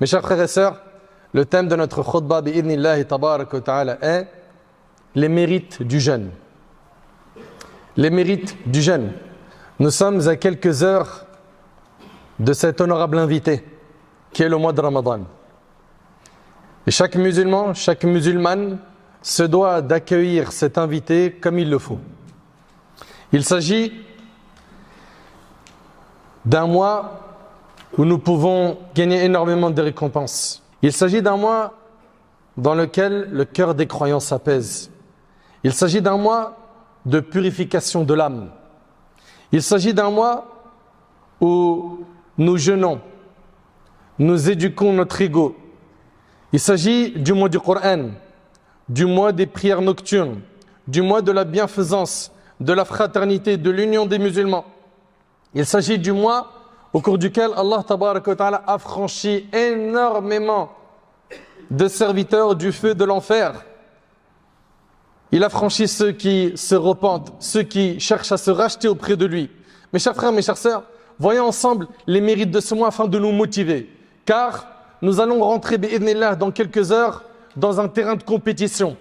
Mes chers frères et sœurs, le thème de notre khutbah bi'idhnillahi tabaraka wa ta'ala est les mérites du jeûne. Les mérites du jeûne. Nous sommes à quelques heures de cet honorable invité qui est le mois de Ramadan. Et chaque musulman, chaque musulmane se doit d'accueillir cet invité comme il le faut. Il s'agit d'un mois où nous pouvons gagner énormément de récompenses. Il s'agit d'un mois dans lequel le cœur des croyants s'apaise. Il s'agit d'un mois de purification de l'âme. Il s'agit d'un mois où nous jeûnons, nous éduquons notre ego. Il s'agit du mois du Coran, du mois des prières nocturnes, du mois de la bienfaisance, de la fraternité, de l'union des musulmans. Il s'agit du mois au cours duquel Allah tabaraka wa ta'ala a franchi énormément de serviteurs du feu de l'enfer. Il a franchi ceux qui se repentent, ceux qui cherchent à se racheter auprès de lui. Mes chers frères, mes chères sœurs, voyons ensemble les mérites de ce mois afin de nous motiver. Car nous allons rentrer bi'idhnillah dans quelques heures dans un terrain de compétition.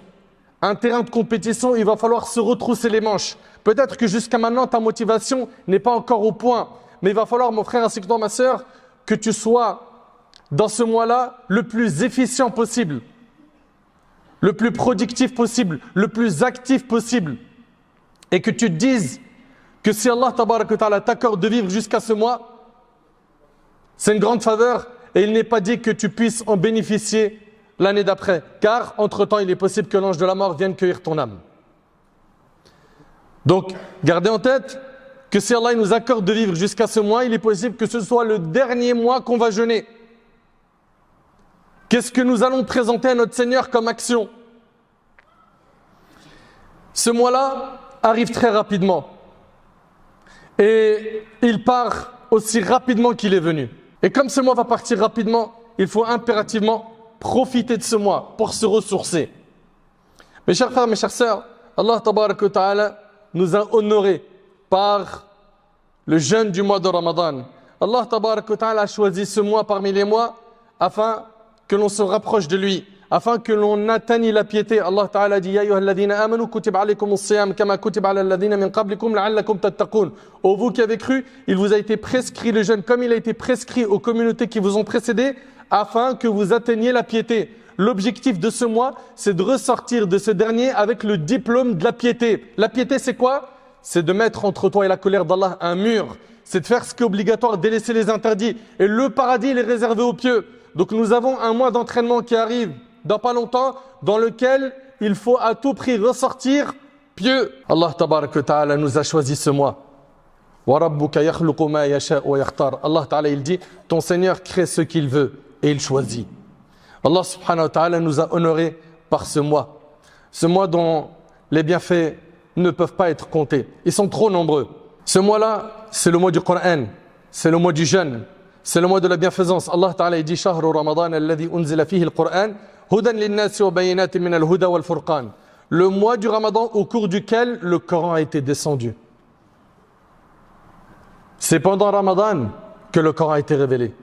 Un terrain de compétition, il va falloir se retrousser les manches. Peut-être que jusqu'à maintenant, ta motivation n'est pas encore au point. Mais il va falloir, mon frère ainsi que toi, ma sœur, que tu sois dans ce mois-là le plus efficient possible, le plus productif possible, le plus actif possible. Et que tu te dises que si Allah t'accorde de vivre jusqu'à ce mois, c'est une grande faveur et il n'est pas dit que tu puisses en bénéficier l'année d'après. Car, entre-temps, il est possible que l'ange de la mort vienne cueillir ton âme. Donc, gardez en tête que si Allah nous accorde de vivre jusqu'à ce mois, il est possible que ce soit le dernier mois qu'on va jeûner. Qu'est-ce que nous allons présenter à notre Seigneur comme action? Ce mois-là arrive très rapidement. Et il part aussi rapidement qu'il est venu. Et comme ce mois va partir rapidement, il faut impérativement profiter de ce mois pour se ressourcer. Mes chers frères, mes chères sœurs, Allah tabaraka wa ta'ala nous a honorés par le jeûne du mois de Ramadan. Allah tabaraka wa ta'ala a choisi ce mois parmi les mois afin que l'on se rapproche de lui, afin que l'on atteigne la piété. Allah ta'ala dit: Ya ayyuhalladhina amanu kutiba alaykumus siyam kama kutiba alal ladhina min qablikum la'allakum tattaqun. Ô vous qui avez cru, il vous a été prescrit le jeûne comme il a été prescrit aux communautés qui vous ont précédés, afin que vous atteigniez la piété. L'objectif de ce mois, c'est de ressortir de ce dernier avec le diplôme de la piété. La piété, c'est quoi? C'est de mettre entre toi et la colère d'Allah un mur. C'est de faire ce qui est obligatoire, délaisser les interdits. Et le paradis, il est réservé aux pieux. Donc nous avons un mois d'entraînement qui arrive dans pas longtemps, dans lequel il faut à tout prix ressortir pieux. Allah tabaraka wa ta'ala nous a choisi ce mois. Wa rabbuka yakhluqu ma yasha'u wa yakhtar. Allah ta'ala, il dit: ton Seigneur crée ce qu'il veut et il choisit. Allah subhanahu wa ta'ala nous a honorés par ce mois. Ce mois dont les bienfaits ne peuvent pas être comptés. Ils sont trop nombreux. Ce mois-là, c'est le mois du Coran, c'est le mois du jeûne, c'est le mois de la bienfaisance. Allah ta'ala, il dit: Shahru Ramadan alladhi unzila fihi al-Qur'an hudan lin-nasi wa bayyinatin min al-huda wal-furqan. Le mois du Ramadan au cours duquel le Coran a été descendu. C'est pendant Ramadan que le Coran a été révélé.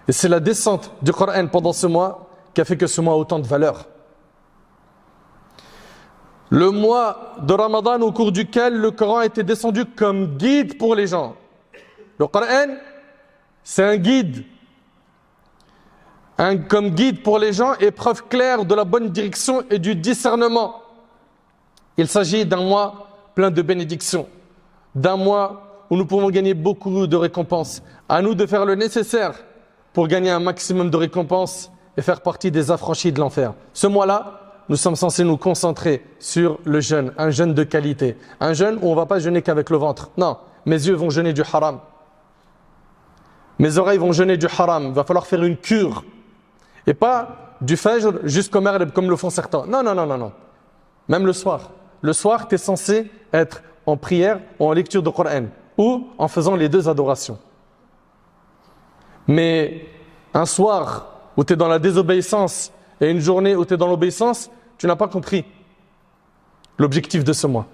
Et c'est la descente du Coran pendant ce mois qui a fait que ce mois a autant de valeur. Le mois de Ramadan au cours duquel le Coran a été descendu comme guide pour les gens. Le Coran, c'est un guide. Comme guide pour les gens et preuve claire de la bonne direction et du discernement. Il s'agit d'un mois plein de bénédictions. D'un mois où nous pouvons gagner beaucoup de récompenses. À nous de faire le nécessaire pour gagner un maximum de récompenses et faire partie des affranchis de l'enfer. Ce mois-là, nous sommes censés nous concentrer sur le jeûne, un jeûne de qualité. Un jeûne où on ne va pas jeûner qu'avec le ventre. Non, mes yeux vont jeûner du haram. Mes oreilles vont jeûner du haram. Il va falloir faire une cure. Et pas du fajr jusqu'au maghrib comme le font certains. Non, non, non, non, non. Même le soir. Le soir, tu es censé être en prière ou en lecture de Coran. Ou en faisant les deux adorations. Mais un soir où tu es dans la désobéissance et une journée où tu es dans l'obéissance, tu n'as pas compris l'objectif de ce mois.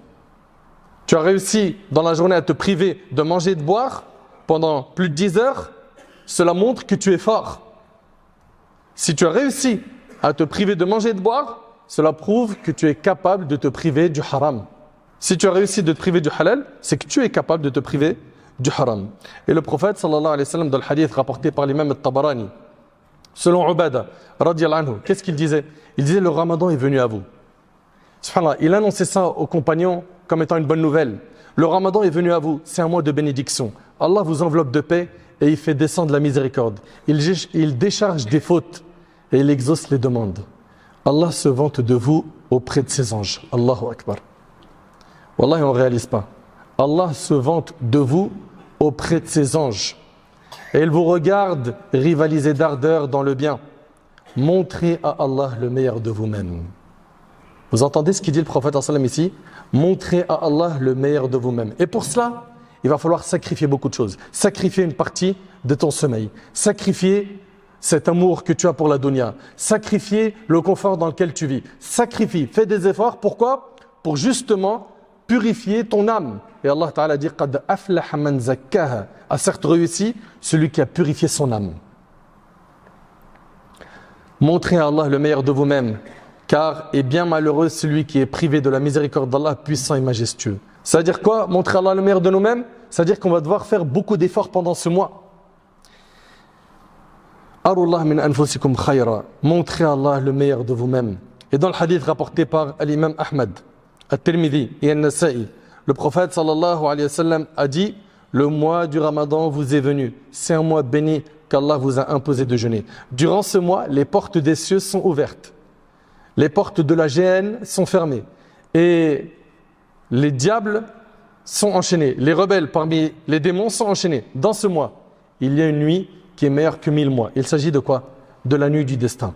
Tu as réussi dans la journée à te priver de manger et de boire pendant plus de 10 heures. Cela montre que tu es fort. Si tu as réussi à te priver de manger et de boire, cela prouve que tu es capable de te priver du haram. Si tu as réussi de te priver du halal, c'est que tu es capable de te priver du haram. Et le prophète sallallahu alayhi wa sallam, dans le hadith rapporté par l'imam al-Tabarani, selon Ubada, radiyallahu anhu, qu'est-ce qu'il disait? Il disait le ramadan est venu à vous. Subhanallah, il annonçait ça aux compagnons comme étant une bonne nouvelle. Le ramadan est venu à vous, c'est un mois de bénédiction. Allah vous enveloppe de paix et il fait descendre la miséricorde. Il décharge des fautes et il exauce les demandes. Allah se vante de vous auprès de ses anges. Allahu Akbar. Wallahi, on ne réalise pas. Allah se vante de vous auprès de ses anges. Et il vous regarde rivaliser d'ardeur dans le bien. Montrez à Allah le meilleur de vous-même. Vous entendez ce qu'il dit le prophète sallam ici? Montrez à Allah le meilleur de vous-même. Et pour cela, il va falloir sacrifier beaucoup de choses. Sacrifier une partie de ton sommeil. Sacrifier cet amour que tu as pour la dunya. Sacrifier le confort dans lequel tu vis. Sacrifie, fais des efforts. Pourquoi? Pour justement purifier ton âme. Et Allah Ta'ala dit Qad aflaha man zakkaha, a certes réussi celui qui a purifié son âme. Montrez à Allah le meilleur de vous-même, car est bien malheureux celui qui est privé de la miséricorde d'Allah puissant et majestueux. Ça veut dire quoi? Montrer à Allah le meilleur de nous-mêmes, ça veut dire qu'on va devoir faire beaucoup d'efforts pendant ce mois. Arullah min anfusikum khayra, montrez à Allah le meilleur de vous-même. Et dans le hadith rapporté par l'imam Ahmad, At-Tirmidhi et An-Nasa'i, le prophète sallallahu alayhi wa sallam a dit le mois du Ramadan vous est venu. C'est un mois béni qu'Allah vous a imposé de jeûner. Durant ce mois, les portes des cieux sont ouvertes. Les portes de la géhenne sont fermées. Et les diables sont enchaînés. Les rebelles parmi les démons sont enchaînés. Dans ce mois, il y a une nuit qui est meilleure que 1000 mois. Il s'agit de quoi? De la nuit du destin.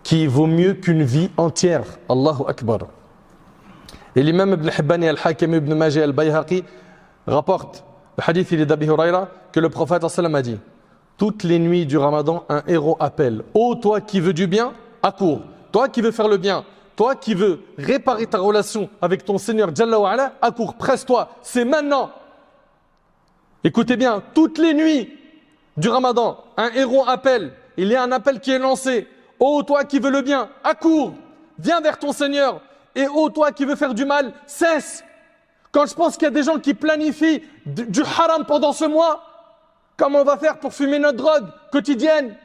Qui vaut mieux qu'une vie entière. Allahu Akbar. Et l'imam Ibn Hibban et Al-Hakim Ibn Majah et Al-Bayhaqi rapportent, le hadith il est d'Abi Huraira, que le prophète sallam a dit toutes les nuits du Ramadan, un héros appelle. Ô toi qui veux du bien, accours. Toi qui veux faire le bien, toi qui veux réparer ta relation avec ton Seigneur Jalla wa Ala, accours, presse-toi, c'est maintenant. Écoutez bien, toutes les nuits du Ramadan, un héros appelle. Il y a un appel qui est lancé. Ô toi qui veux le bien, accours, viens vers ton Seigneur. Et ô toi qui veux faire du mal, cesse. Quand je pense qu'il y a des gens qui planifient du haram pendant ce mois, comment on va faire pour fumer notre drogue quotidienne?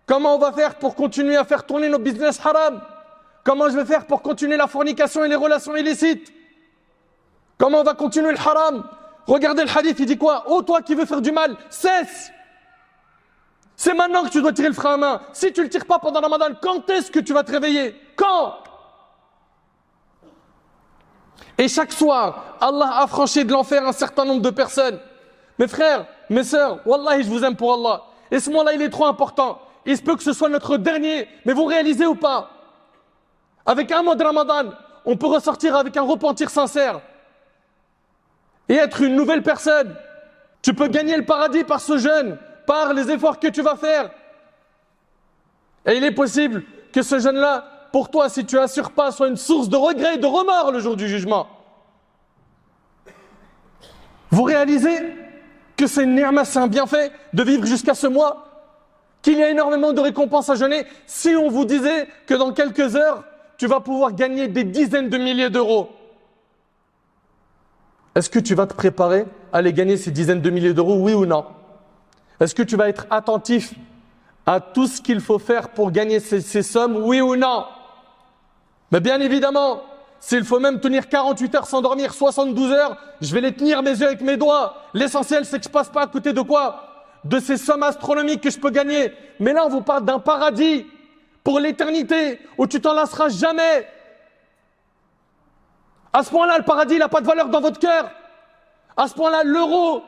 Comment on va faire pour continuer à faire tourner nos business haram? Comment je vais faire pour continuer la fornication et les relations illicites? Comment on va continuer le haram? Regardez le hadith, il dit quoi? Ô toi qui veux faire du mal, cesse. C'est maintenant que tu dois tirer le frein à main. Si tu ne le tires pas pendant Ramadan, quand est-ce que tu vas te réveiller? Quand? Et chaque soir, Allah a franchi de l'enfer un certain nombre de personnes. Mes frères, mes sœurs, wallahi, je vous aime pour Allah. Et ce mois-là, il est trop important. Il se peut que ce soit notre dernier. Mais vous réalisez ou pas? Avec un mois de Ramadan, on peut ressortir avec un repentir sincère. Et être une nouvelle personne. Tu peux gagner le paradis par ce jeûne, par les efforts que tu vas faire. Et il est possible que ce jeûne-là, pour toi, si tu assures pas, soit une source de regret et de remords le jour du jugement. Vous réalisez que c'est une ni'ma, c'est un bienfait de vivre jusqu'à ce mois? Qu'il y a énormément de récompenses à jeûner? Si on vous disait que dans quelques heures, tu vas pouvoir gagner des dizaines de milliers d'euros, est-ce que tu vas te préparer à aller gagner ces dizaines de milliers d'euros, oui ou non? Est-ce que tu vas être attentif à tout ce qu'il faut faire pour gagner ces sommes, oui ou non? Mais bien évidemment, s'il faut même tenir 48 heures sans dormir, 72 heures, je vais les tenir mes yeux avec mes doigts. L'essentiel, c'est que je passe pas à côté de quoi? De ces sommes astronomiques que je peux gagner. Mais là, on vous parle d'un paradis pour l'éternité où tu t'en lasseras jamais. À ce point-là, le paradis, il n'a pas de valeur dans votre cœur. À ce point-là, l'euro,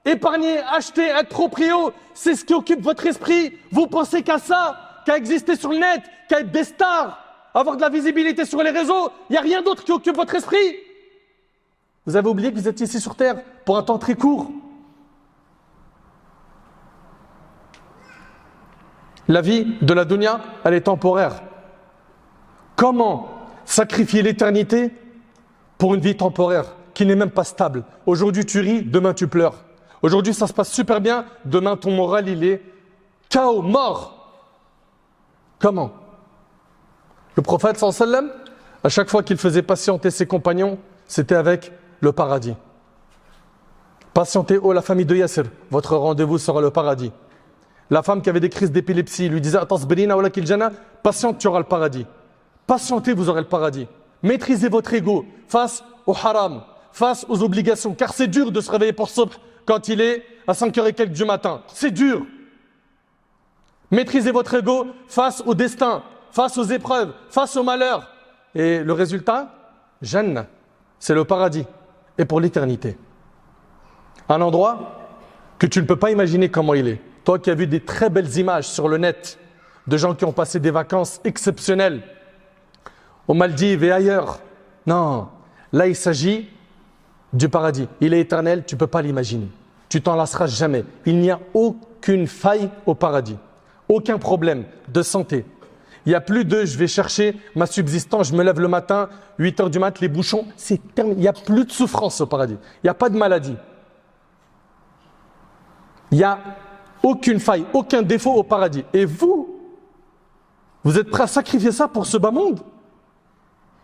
épargner, acheter, être proprio, c'est ce qui occupe votre esprit. Vous pensez qu'à ça, qu'à exister sur le net, qu'à être des stars, avoir de la visibilité sur les réseaux, il n'y a rien d'autre qui occupe votre esprit. Vous avez oublié que vous êtes ici sur Terre pour un temps très court. La vie de la dunya, elle est temporaire. Comment sacrifier l'éternité pour une vie temporaire qui n'est même pas stable? Aujourd'hui tu ris, demain tu pleures. Aujourd'hui ça se passe super bien, demain ton moral il est KO, mort. Comment? Le prophète sallallahu alayhi wa sallam, à chaque fois qu'il faisait patienter ses compagnons, c'était avec le paradis. Patientez, oh la famille de Yasser, votre rendez-vous sera le paradis. La femme qui avait des crises d'épilepsie lui disait patiente, tu auras le paradis. Patientez, vous aurez le paradis. Maîtrisez votre ego face au haram, face aux obligations, car c'est dur de se réveiller pour subh quand il est à 5h et quelques du matin. C'est dur. Maîtrisez votre ego face au destin, face aux épreuves, face au malheur. Et le résultat, Jannah, c'est le paradis, et pour l'éternité. Un endroit que tu ne peux pas imaginer comment il est. Toi qui as vu des très belles images sur le net de gens qui ont passé des vacances exceptionnelles aux Maldives et ailleurs. Non, là il s'agit du paradis. Il est éternel, tu ne peux pas l'imaginer. Tu t'en lasseras jamais. Il n'y a aucune faille au paradis. Aucun problème de santé. Il n'y a plus de je vais chercher ma subsistance, je me lève le matin, 8h du mat, les bouchons, c'est terminé. Il n'y a plus de souffrance au paradis. Il n'y a pas de maladie. Il n'y a aucune faille, aucun défaut au paradis. Et vous êtes prêts à sacrifier ça pour ce bas monde?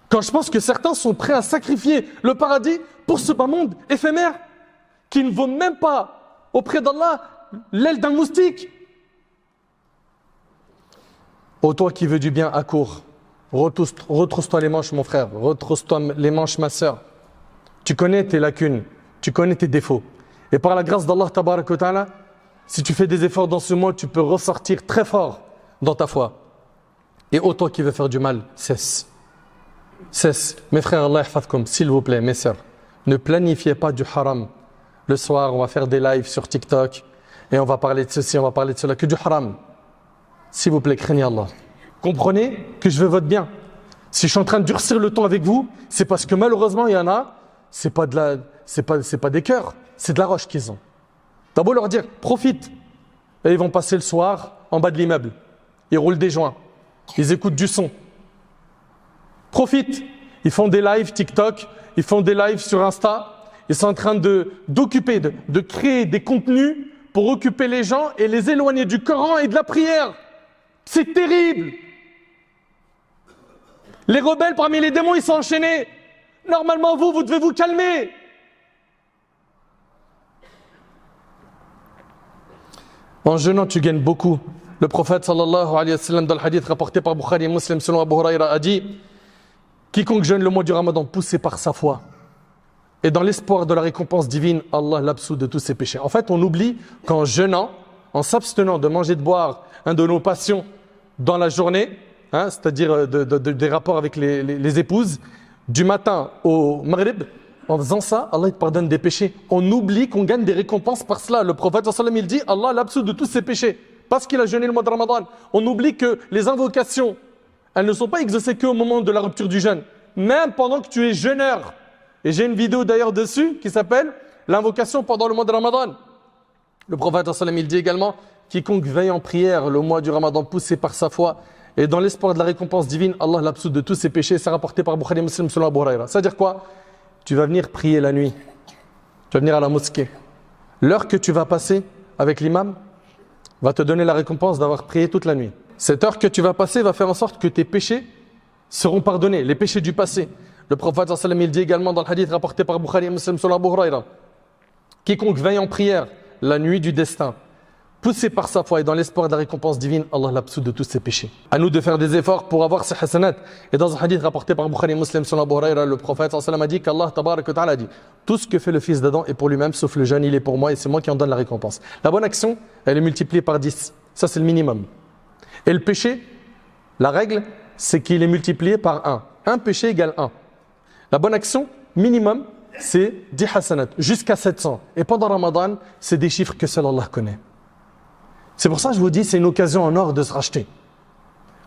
Quand je pense que certains sont prêts à sacrifier le paradis pour ce bas monde éphémère, qui ne vaut même pas auprès d'Allah l'aile d'un moustique. Oh toi qui veux du bien, accours, retrousse-toi les manches mon frère, retrousse-toi les manches ma sœur. Tu connais tes lacunes, tu connais tes défauts. Et par la grâce d'Allah, tabarak wa ta'ala, si tu fais des efforts dans ce monde, tu peux ressortir très fort dans ta foi. Et ô toi qui veux faire du mal, cesse. Cesse. Mes frères, Allah yahfadkoum, s'il vous plaît, mes sœurs, ne planifiez pas du haram. Le soir, on va faire des lives sur TikTok et on va parler de ceci, on va parler de cela, que du haram. S'il vous plaît, craignez Allah. Comprenez que je veux votre bien. Si je suis en train de durcir le ton avec vous, c'est parce que malheureusement, il y en a, c'est pas des cœurs, c'est de la roche qu'ils ont. T'as beau leur dire, profite. Et ils vont passer le soir en bas de l'immeuble. Ils roulent des joints. Ils écoutent du son. Profite. Ils font des lives TikTok, ils font des lives sur Insta. Ils sont en train de créer des contenus pour occuper les gens et les éloigner du Coran et de la prière. C'est terrible. Les rebelles parmi les démons, ils sont enchaînés. Normalement, vous devez vous calmer. En jeûnant, tu gagnes beaucoup. Le prophète sallallahu alayhi wa sallam, dans le hadith rapporté par Bukhari et Muslim selon Abu Huraira, a dit: quiconque jeûne le mois du Ramadan poussé par sa foi et dans l'espoir de la récompense divine, Allah l'absout de tous ses péchés. En fait, on oublie qu'en jeûnant, en s'abstenant de manger, de boire, de nos passions dans la journée, c'est-à-dire des rapports avec les épouses, du matin au Maghrib, en faisant ça, Allah te pardonne des péchés. On oublie qu'on gagne des récompenses par cela. Le prophète sallallahu alayhi wa sallam, il dit: Allah l'absout de tous ses péchés parce qu'il a jeûné le mois de Ramadan. On oublie que les invocations, elles ne sont pas exaucées qu'au moment de la rupture du jeûne, même pendant que tu es jeûneur. Et j'ai une vidéo d'ailleurs dessus qui s'appelle l'invocation pendant le mois de Ramadan. Le prophète sallallahu alayhi wa sallam, il dit également: quiconque veille en prière le mois du Ramadan poussé par sa foi et dans l'espoir de la récompense divine, Allah l'absout de tous ses péchés. C'est rapporté par Bukhari et Muslim selon Abu Huraira. Ça veut dire quoi? Tu vas venir prier la nuit, tu vas venir à la mosquée. L'heure que tu vas passer avec l'imam va te donner la récompense d'avoir prié toute la nuit. Cette heure que tu vas passer va faire en sorte que tes péchés seront pardonnés, les péchés du passé. Le prophète sallallahu alayhi wa sallam, il dit également dans le hadith rapporté par Bukhari et Muslim selon Abu Huraira: quiconque veille en prière la nuit du destin, poussé par sa foi et dans l'espoir de la récompense divine, Allah l'absout de tous ses péchés. À nous de faire des efforts pour avoir ces hasanat. Et dans un hadith rapporté par Bukhari et Muslim selon Abu Huraira, le prophète sallallahu alayhi wa sallam a dit qu'Allah tabarak wa ta'ala a dit: tout ce que fait le fils d'Adam est pour lui-même, sauf le jeûne, il est pour moi et c'est moi qui en donne la récompense. La bonne action, elle est multipliée par 10. Ça, c'est le minimum. Et le péché, la règle, c'est qu'il est multiplié par 1. Un péché égale 1. La bonne action, minimum, c'est 10 hasanat, jusqu'à 700. Et pendant Ramadan, c'est des chiffres que seul Allah connaît. C'est pour ça que je vous dis, c'est une occasion en or de se racheter.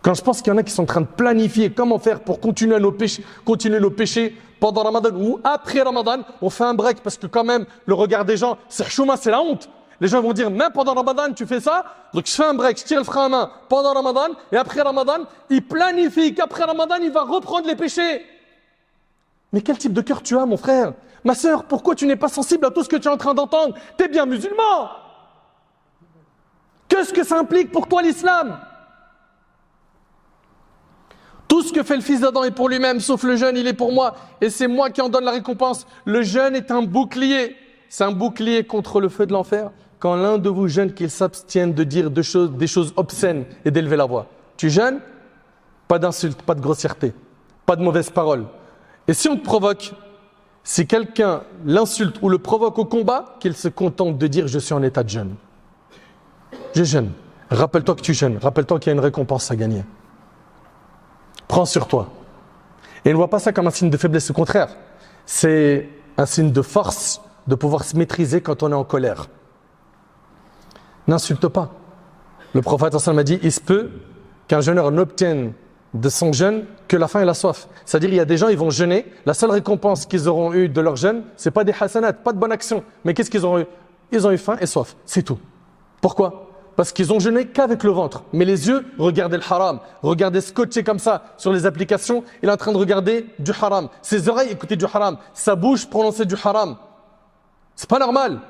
Quand je pense qu'il y en a qui sont en train de planifier comment faire pour continuer nos péchés pendant Ramadan ou après Ramadan, on fait un break parce que quand même, le regard des gens, c'est chouma, c'est la honte. Les gens vont dire, même pendant Ramadan, tu fais ça, donc je fais un break, je tire le frein à main pendant Ramadan, et après Ramadan, il planifie qu'après Ramadan, il va reprendre les péchés. Mais quel type de cœur tu as, mon frère? Ma sœur, pourquoi tu n'es pas sensible à tout ce que tu es en train d'entendre? T'es bien musulman. Qu'est-ce que ça implique pour toi l'islam? Tout ce que fait le fils d'Adam est pour lui-même, sauf le jeûne, il est pour moi. Et c'est moi qui en donne la récompense. Le jeûne est un bouclier. C'est un bouclier contre le feu de l'enfer. Quand l'un de vous jeûne, qu'il s'abstienne de dire des choses obscènes et d'élever la voix. Tu jeûnes, pas d'insultes, pas de grossièreté, pas de mauvaises paroles. Et si on te provoque, si quelqu'un l'insulte ou le provoque au combat, qu'il se contente de dire « je suis en état de jeûne ». Je jeûne. Rappelle-toi que tu jeûnes. Rappelle-toi qu'il y a une récompense à gagner. Prends sur toi. Et ne vois pas ça comme un signe de faiblesse, au contraire. C'est un signe de force de pouvoir se maîtriser quand on est en colère. N'insulte pas. Le prophète a dit, il se peut qu'un jeûneur n'obtienne de son jeûne que la faim et la soif. C'est-à-dire, il y a des gens, ils vont jeûner, la seule récompense qu'ils auront eue de leur jeûne, c'est pas des hasanat, pas de bonne action. Mais qu'est-ce qu'ils auront eu? Ils ont eu faim et soif, c'est tout. Pourquoi? Parce qu'ils ont jeûné qu'avec le ventre. Mais les yeux regardaient le haram, regardaient scotché comme ça sur les applications, il est en train de regarder du haram. Ses oreilles écoutaient du haram, sa bouche prononçait du haram. C'est pas normal.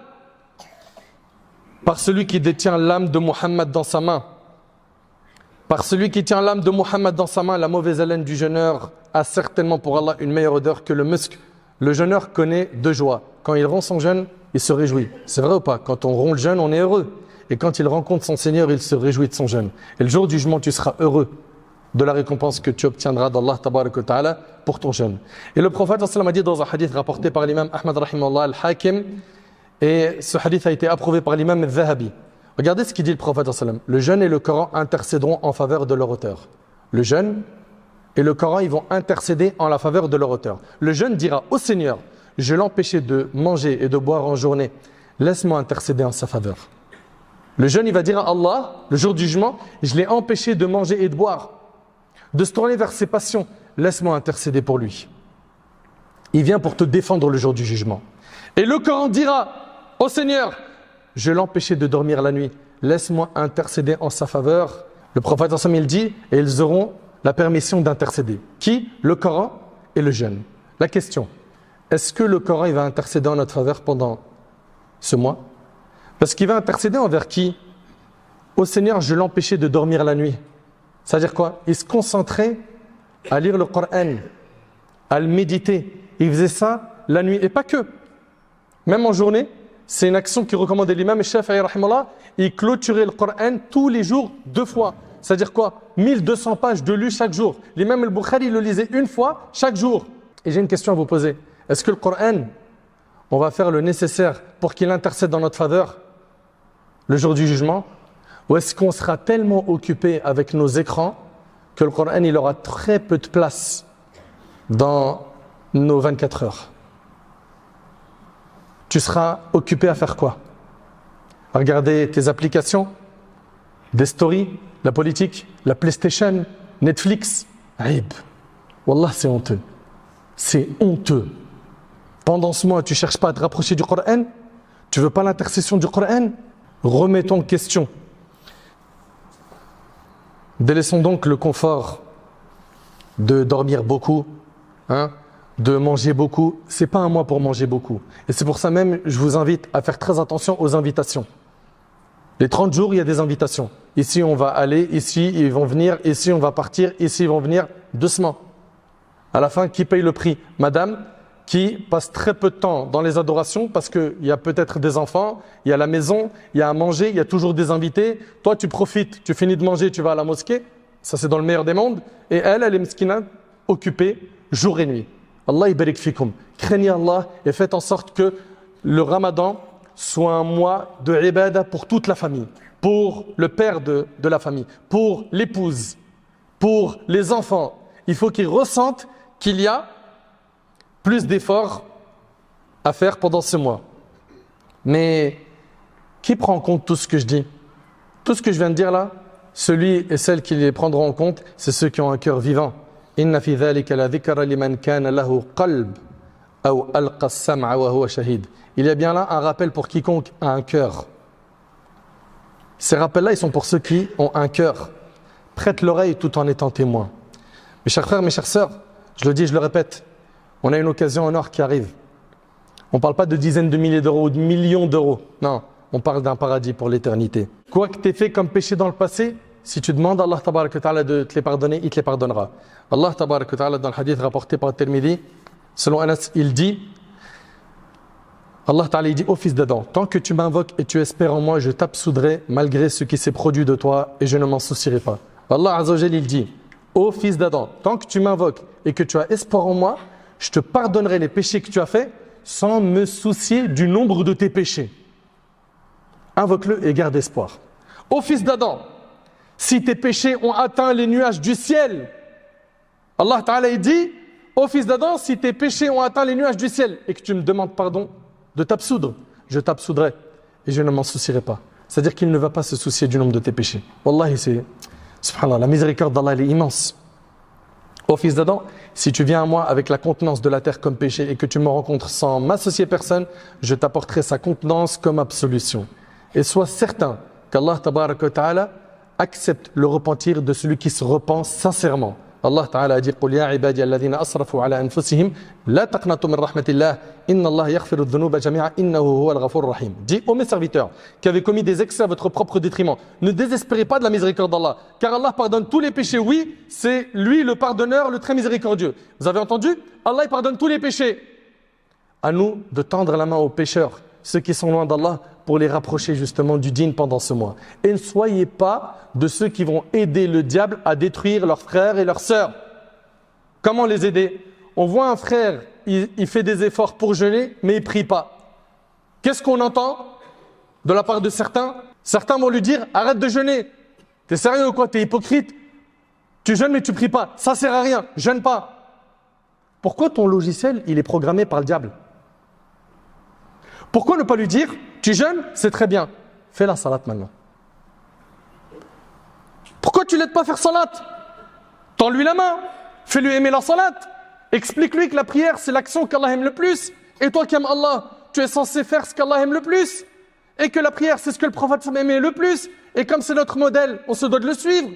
Par celui qui détient l'âme de Muhammad dans sa main. Par celui qui tient l'âme de Muhammad dans sa main, la mauvaise haleine du jeûneur a certainement pour Allah une meilleure odeur que le musc. Le jeûneur connaît deux joies. Quand il rompt son jeûne, il se réjouit. C'est vrai ou pas? Quand on rompt le jeûne, on est heureux. Et quand il rencontre son Seigneur, il se réjouit de son jeûne. Et le jour du jugement, tu seras heureux de la récompense que tu obtiendras d'Allah tabaraka wa ta'ala pour ton jeûne. Et le prophète a dit dans un hadith rapporté par l'imam Ahmad rahimahullah al-Hakim, et ce hadith a été approuvé par l'imam al-Zahabi. Regardez ce qu'il dit le prophète. Le jeûne et le Coran intercéderont en faveur de leur auteur. Le jeûne et le Coran, ils vont intercéder en la faveur de leur auteur. Le jeûne dira au Seigneur, je l'empêchais de manger et de boire en journée, laisse-moi intercéder en sa faveur. Le jeune, il va dire à Allah, le jour du jugement, je l'ai empêché de manger et de boire, de se tourner vers ses passions. Laisse-moi intercéder pour lui. Il vient pour te défendre le jour du jugement. Et le Coran dira au Seigneur, je l'ai empêché de dormir la nuit. Laisse-moi intercéder en sa faveur. Le prophète il dit, et ils auront la permission d'intercéder. Qui? Le Coran et le jeûne. La question, est-ce que le Coran il va intercéder en notre faveur pendant ce mois? Parce qu'il va intercéder envers qui? Au Seigneur, je l'empêchais de dormir la nuit. C'est-à-dire quoi? Il se concentrait à lire le Coran, à le méditer. Il faisait ça la nuit, et pas que. Même en journée, c'est une action qui recommandait l'imam Shafi'i rahimallah. Il clôturait le Coran tous les jours 2 fois. C'est-à-dire quoi? 1200 pages de lu chaque jour. L'imam al-Bukhari le lisait 1 fois chaque jour. Et j'ai une question à vous poser. Est-ce que le Coran, on va faire le nécessaire pour qu'il intercède dans notre faveur le jour du jugement? Ou est-ce qu'on sera tellement occupé avec nos écrans que le Coran il aura très peu de place dans nos 24 heures? Tu seras occupé à faire quoi? À regarder tes applications, des stories, la politique, la PlayStation, Netflix. Aïb. Wallah, c'est honteux. C'est honteux. Pendant ce mois, tu ne cherches pas à te rapprocher du Coran? Tu ne veux pas l'intercession du Coran? Remettons en question. Délaissons donc le confort de dormir beaucoup, de manger beaucoup. Ce n'est pas un mois pour manger beaucoup. Et c'est pour ça même, je vous invite à faire très attention aux invitations. Les 30 jours, il y a des invitations. Ici, on va aller, ici, ils vont venir, ici, on va partir, ici, ils vont venir, doucement. À la fin, qui paye le prix? Madame, qui passe très peu de temps dans les adorations parce qu'il y a peut-être des enfants, il y a la maison, il y a à manger, il y a toujours des invités. Toi, tu profites, tu finis de manger, tu vas à la mosquée. Ça, c'est dans le meilleur des mondes. Et elle est meskina, occupée jour et nuit. Allah ibarik fikum. Craignez Allah et faites en sorte que le Ramadan soit un mois de ibadah pour toute la famille, pour le père de la famille, pour l'épouse, pour les enfants. Il faut qu'ils ressentent qu'il y a plus d'efforts à faire pendant ce mois. Mais qui prend en compte tout ce que je dis? Tout ce que je viens de dire là, celui et celle qui les prendront en compte, c'est ceux qui ont un cœur vivant. Inna fi dhalika la dhikra liman kana lahu qalb aw alqa as-sam'a wa huwa shahid. Il y a bien là un rappel pour quiconque a un cœur. Ces rappels-là, ils sont pour ceux qui ont un cœur. Prête l'oreille tout en étant témoin. Mes chers frères, mes chères sœurs, je le dis, je le répète, on a une occasion en or qui arrive. On ne parle pas de dizaines de milliers d'euros ou de millions d'euros. Non, on parle d'un paradis pour l'éternité. Quoi que tu aies fait comme péché dans le passé, si tu demandes à Allah tabarak wa ta'ala de te les pardonner, il te les pardonnera. Allah tabarak wa ta'ala dans le hadith rapporté par Tirmidhi, selon Anas, il dit, Allah ta'ala il dit, ô fils d'Adam, tant que tu m'invoques et tu espères en moi, je t'absoudrai malgré ce qui s'est produit de toi et je ne m'en soucierai pas. Allah Azza wa Jal il dit, ô fils d'Adam, tant que tu m'invoques et que tu as espoir en moi, je te pardonnerai les péchés que tu as faits sans me soucier du nombre de tes péchés. Invoque-le et garde espoir. Ô fils d'Adam, si tes péchés ont atteint les nuages du ciel, Allah Ta'ala il dit, ô fils d'Adam, si tes péchés ont atteint les nuages du ciel et que tu me demandes pardon de t'absoudre, je t'absoudrai et je ne m'en soucierai pas. C'est-à-dire qu'il ne va pas se soucier du nombre de tes péchés. Wallahi, subhanallah, la miséricorde d'Allah elle est immense. Ô fils d'Adam, si tu viens à moi avec la contenance de la terre comme péché et que tu me rencontres sans m'associer personne, je t'apporterai sa contenance comme absolution. Et sois certain qu'Allah tabaraka wa ta'ala accepte le repentir de celui qui se repent sincèrement. Allah ta'ala a dit قُلْ يَا عِبَادِيَ الَّذِينَ أَسْرَفُوا عَلَى أَنفُسِهِمْ لَا تَقْنَطُوا مِنْ رَحْمَةِ اللَّهِ إِنَّ اللَّهَ يَغْفِرُ الذُّنُوبَ جَمِيعًا إِنَّهُ هُوَ الْغَفُورُ الرَّحِيمُ. Dis ô mes serviteurs qui avez commis des excès à votre propre détriment, ne désespérez pas de la miséricorde d'Allah, car Allah pardonne tous les péchés. Oui, c'est lui le pardonneur, le très miséricordieux. Vous avez entendu? Allah il pardonne tous les péchés. À nous de tendre la main aux pécheurs, ceux qui sont loin d'Allah, pour les rapprocher justement du dîn pendant ce mois. Et ne soyez pas de ceux qui vont aider le diable à détruire leurs frères et leurs sœurs. Comment les aider? On voit un frère, il fait des efforts pour jeûner, mais il ne prie pas. Qu'est-ce qu'on entend de la part de certains? Certains vont lui dire, arrête de jeûner. T'es sérieux ou quoi? T'es hypocrite? Tu jeûnes mais tu ne pries pas. Ça ne sert à rien, jeûne pas. Pourquoi ton logiciel, il est programmé par le diable? Pourquoi ne pas lui dire, tu jeûnes, c'est très bien, fais la salat maintenant. Pourquoi tu ne l'aides pas faire salat? Tends-lui la main, fais-lui aimer la salat. Explique-lui que la prière, c'est l'action qu'Allah aime le plus. Et toi qui aimes Allah, tu es censé faire ce qu'Allah aime le plus. Et que la prière, c'est ce que le prophète aimait le plus. Et comme c'est notre modèle, on se doit de le suivre.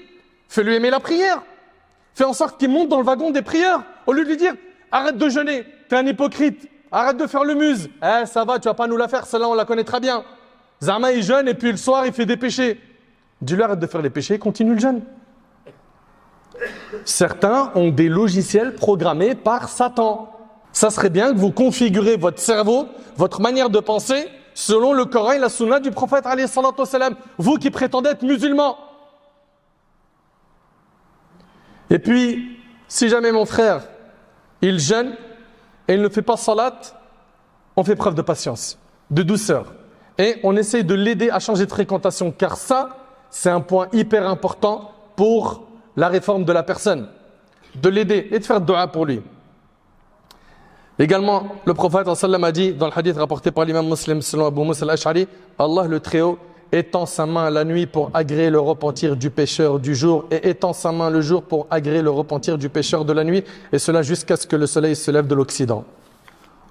Fais-lui aimer la prière. Fais en sorte qu'il monte dans le wagon des prières. Au lieu de lui dire, arrête de jeûner, t'es un hypocrite. Arrête de faire le muse. Ça va, tu vas pas nous la faire, celle-là on la connaît très bien. Zama il jeûne et puis le soir il fait des péchés. Dis-lui arrête de faire les péchés, continue le jeûne. Certains ont des logiciels programmés par Satan. Ça serait bien que vous configurez votre cerveau, votre manière de penser, selon le Coran et la Sunna du prophète alayhi salatu wassalam. Vous qui prétendez être musulmans. Et puis, si jamais mon frère, il jeûne, et il ne fait pas salat, on fait preuve de patience, de douceur. Et on essaye de l'aider à changer de fréquentation, car ça, c'est un point hyper important pour la réforme de la personne. De l'aider et de faire dua pour lui. Également, le prophète sallam a dit, dans le hadith rapporté par l'imam Muslim, selon Abu Musa al-Ash'ari, Allah le Très-Haut étend sa main la nuit pour agréer le repentir du pécheur du jour et étend sa main le jour pour agréer le repentir du pécheur de la nuit, et cela jusqu'à ce que le soleil se lève de l'Occident.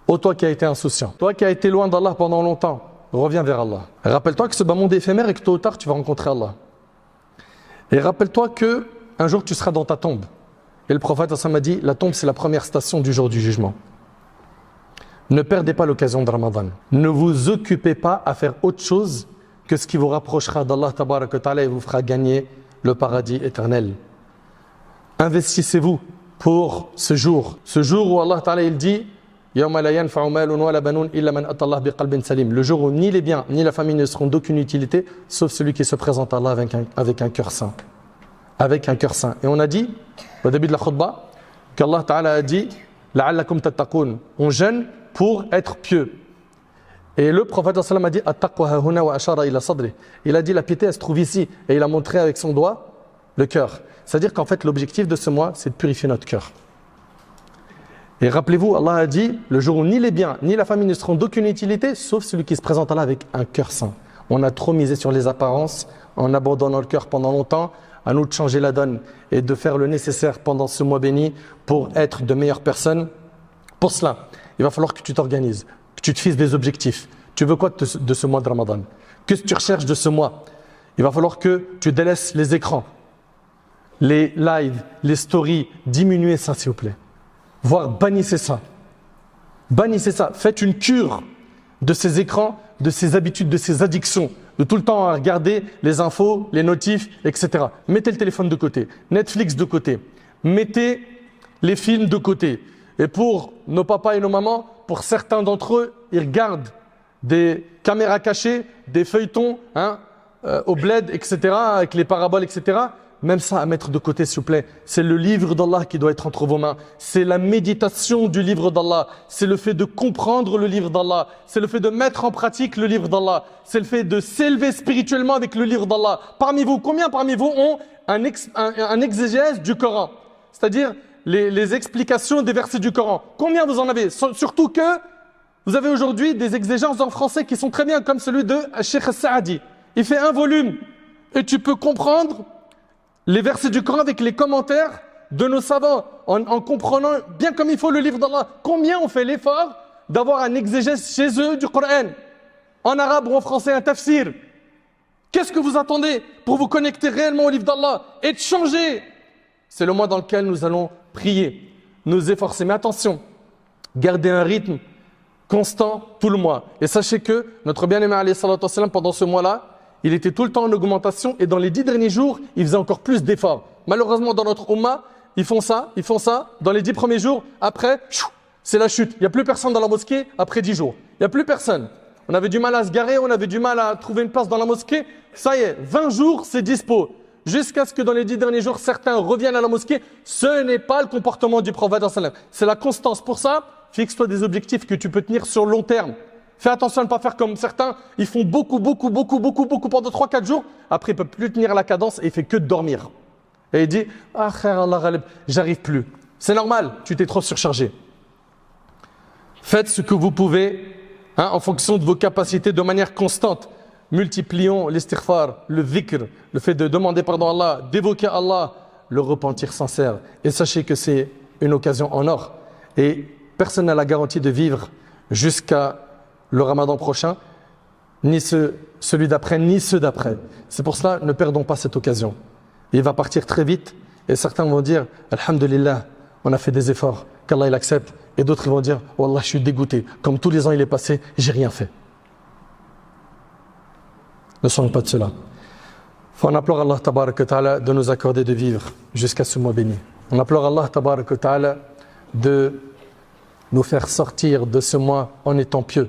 Ô toi qui as été insouciant, toi qui as été loin d'Allah pendant longtemps, reviens vers Allah. Rappelle-toi que ce bas monde est éphémère et que tôt ou tard tu vas rencontrer Allah. Et rappelle-toi que un jour tu seras dans ta tombe. Et le prophète m'a dit, la tombe c'est la première station du jour du jugement. Ne perdez pas l'occasion de Ramadan. Ne vous occupez pas à faire autre chose que ce qui vous rapprochera d'Allah tabaraka wa ta'ala et vous fera gagner le paradis éternel. Investissez-vous pour ce jour où Allah ta'ala il dit le jour où ni les biens ni la famille ne seront d'aucune utilité sauf celui qui se présente à Allah avec un cœur saint. Avec un cœur saint. Et on a dit au début de la khutbah qu'Allah ta'ala a dit la'allakum tattaqun, on jeûne pour être pieux. Et le prophète sallam a dit il a dit la piété elle se trouve ici et il a montré avec son doigt le cœur. C'est-à-dire qu'en fait l'objectif de ce mois c'est de purifier notre cœur. Et rappelez-vous, Allah a dit le jour où ni les biens ni la famille ne seront d'aucune utilité sauf celui qui se présente à Allah avec un cœur saint. On a trop misé sur les apparences en abandonnant le cœur pendant longtemps. À nous de changer la donne et de faire le nécessaire pendant ce mois béni pour être de meilleures personnes. Pour cela, il va falloir que tu t'organises, que tu te fixes des objectifs. Tu veux quoi de ce mois de Ramadan? Qu'est-ce que tu recherches de ce mois? Il va falloir que tu délaisses les écrans, les lives, les stories. Diminuez ça s'il vous plaît. Voire bannissez ça. Bannissez ça. Faites une cure de ces écrans, de ces habitudes, de ces addictions. de tout le temps à regarder les infos, les notifs, etc. Mettez le téléphone de côté, Netflix de côté, mettez les films de côté. Et pour nos papas et nos mamans, pour certains d'entre eux, ils regardent des caméras cachées, des feuilletons au bled, etc., avec les paraboles, etc. Même ça à mettre de côté, s'il vous plaît. C'est le livre d'Allah qui doit être entre vos mains. C'est la méditation du livre d'Allah. C'est le fait de comprendre le livre d'Allah. C'est le fait de mettre en pratique le livre d'Allah. C'est le fait de s'élever spirituellement avec le livre d'Allah. Parmi vous, combien parmi vous ont un exégèse du Coran? C'est-à-dire les explications des versets du Coran. Combien vous en avez? Surtout que vous avez aujourd'hui des exégèses en français qui sont très bien, comme celui de Cheikh Saadi. Il fait un volume et tu peux comprendre les versets du Coran avec les commentaires de nos savants, en comprenant bien comme il faut le livre d'Allah. Combien on fait l'effort d'avoir un exégèse chez eux du Coran, en arabe ou en français, un tafsir? Qu'est-ce que vous attendez pour vous connecter réellement au livre d'Allah et de changer? C'est le mois dans lequel nous allons prier, nous efforcer. Mais attention, gardez un rythme constant tout le mois. Et sachez que notre bien-aimé alayhi salatu wassalam, pendant ce mois-là, il était tout le temps en augmentation et dans les 10 derniers jours, il faisait encore plus d'efforts. Malheureusement, dans notre Ummah, ils font ça. Dans les 10 premiers jours, après, c'est la chute. Il n'y a plus personne dans la mosquée après 10 jours. Il n'y a plus personne. On avait du mal à se garer, on avait du mal à trouver une place dans la mosquée. Ça y est, 20 jours, c'est dispo. Jusqu'à ce que dans les 10 derniers jours, certains reviennent à la mosquée. Ce n'est pas le comportement du prophète. C'est la constance. Pour ça, fixe-toi des objectifs que tu peux tenir sur le long terme. Fais attention à ne pas faire comme certains, ils font beaucoup pendant 3-4 jours. Après, il ne peut plus tenir la cadence et il fait que de dormir. Et il dit, ah frère Allah ghalib, j'arrive plus. C'est normal, tu t'es trop surchargé. Faites ce que vous pouvez en fonction de vos capacités de manière constante. Multiplions l'istighfar, le dhikr, le fait de demander pardon à Allah, d'évoquer Allah, le repentir sincère. Et sachez que c'est une occasion en or. Et personne n'a la garantie de vivre jusqu'à le ramadan prochain, ni celui d'après, ni ceux d'après. C'est pour cela, ne perdons pas cette occasion. Il va partir très vite et certains vont dire « Alhamdulillah, on a fait des efforts, qu'Allah il accepte » et d'autres vont dire « Wallah, je suis dégoûté, comme tous les ans il est passé, j'ai rien fait. » Ne soyons pas de cela. On implore Allah tabaraka ta'ala de nous accorder de vivre jusqu'à ce mois béni. On implore Allah tabaraka ta'ala de nous faire sortir de ce mois en étant pieux.